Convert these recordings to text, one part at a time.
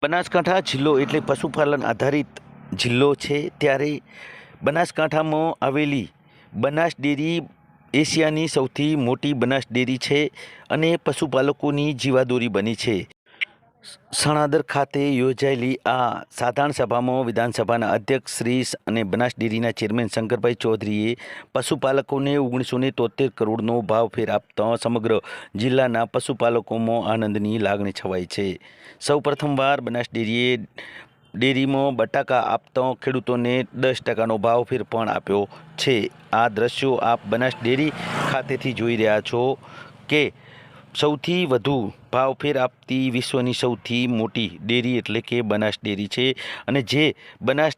બનાસકાંઠા જિલ્લો એટલે પશુપાલન આધારિત જિલ્લો છે, ત્યારે બનાસકાંઠામાં આવેલી બનાસ ડેરી એશિયાની સૌથી મોટી બનાસ ડેરી છે અને પશુપાલકોની જીવાદોરી બની છે। સણાદર ખાતે યોજાયેલી આ સાધારણ સભામાં વિધાનસભાના અધ્યક્ષ શ્રી અને બનાસ ડેરીના ચેરમેન શંકરભાઈ ચૌધરીએ પશુપાલકોને 1973 કરોડનો ભાવફેર આપતા સમગ્ર જિલ્લાના પશુપાલકોમાં આનંદની લાગણી છવાઈ છે। સૌ પ્રથમવાર બનાસ ડેરીમાં બટાકા આપતા ખેડૂતોને 10% ભાવફેર પણ આપ્યો છે। આ દ્રશ્યો આપ બનાસ ડેરી ખાતેથી જોઈ રહ્યા છો કે સૌથી વધુ ભાવફેર આપતી વિશ્વની સૌથી મોટી ડેરી એટલે કે બનાસ ડેરી છે અને જે બનાસ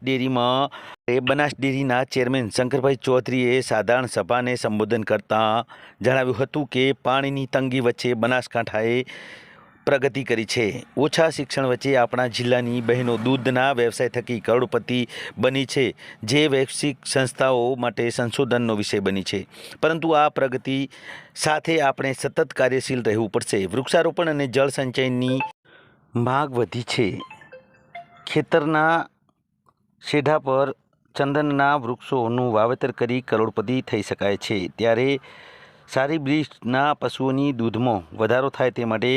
ડેરીના ચેરમેન શંકરભાઈ ચૌધરીએ સાધારણ સભાને સંબોધન કરતાં જણાવ્યું હતું કે પાણીની તંગી વચ્ચે બનાસકાંઠાએ પ્રગતિ કરી છે। ઓછા શિક્ષણ વચ્ચે આપણા જિલ્લાની બહેનો દૂધના વ્યવસાય થકી કરોડપતિ બની છે, જે વૈશ્વિક સંસ્થાઓ માટે સંશોધનનો વિષય બની છે। પરંતુ આ પ્રગતિ સાથે આપણે સતત કાર્યશીલ રહેવું પડશે। વૃક્ષારોપણ અને જળ સંચયની માગ વધી છે। ખેતરના શેઢા પર ચંદનના વૃક્ષોનું વાવેતર કરી કરોડપતિ થઈ શકાય છે। ત્યારે સારી બ્રીડના પશુઓની દૂધમાં વધારો થાય તે માટે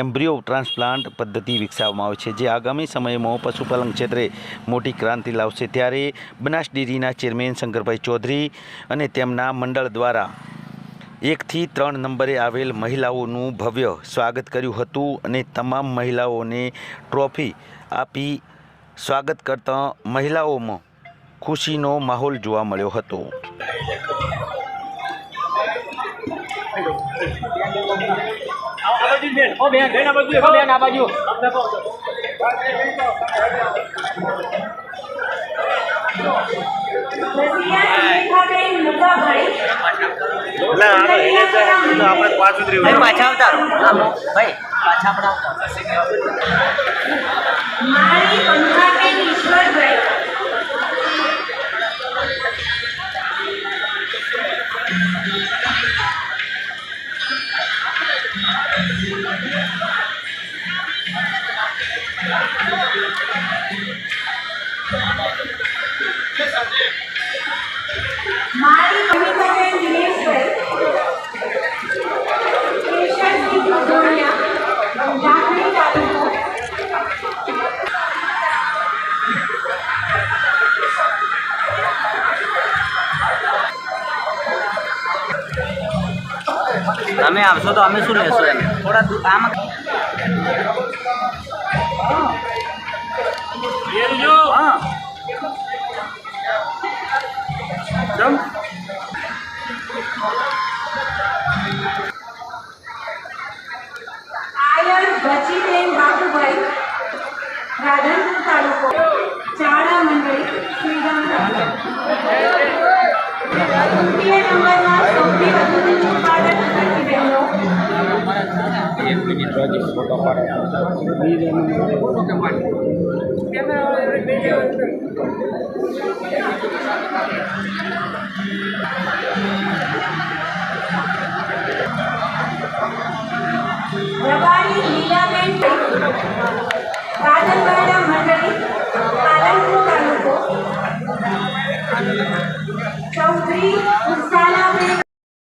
એમ્બ્રિયો ટ્રાન્સપ્લાન્ટ પદ્ધતિ વિકસાવવામાં આવે છે, જે આગામી સમયમાં પશુપાલન ક્ષેત્રે મોટી ક્રાંતિ લાવશે। ત્યારે બનાસ ડેરીના ચેરમેન શંકરભાઈ ચૌધરી અને તેમના મંડળ દ્વારા 1 થી 3 નંબરે આવેલ મહિલાઓનું ભવ્ય સ્વાગત કર્યું હતું અને તમામ મહિલાઓને ટ્રોફી આપી સ્વાગત કરતા મહિલાઓમાં ખુશીનો માહોલ જોવા મળ્યો હતો। તમે આવશો તો અમે શું લેશો એમ થોડા આમ હા બચીબેન બાબુભાઈ રાધનપુર તાલુકો ચાળા મંડળી શ્રીરામ તૃતીય નંબરમાં સૌથી વધુ દૂધ ઉત્પાદન કરતી બહેનો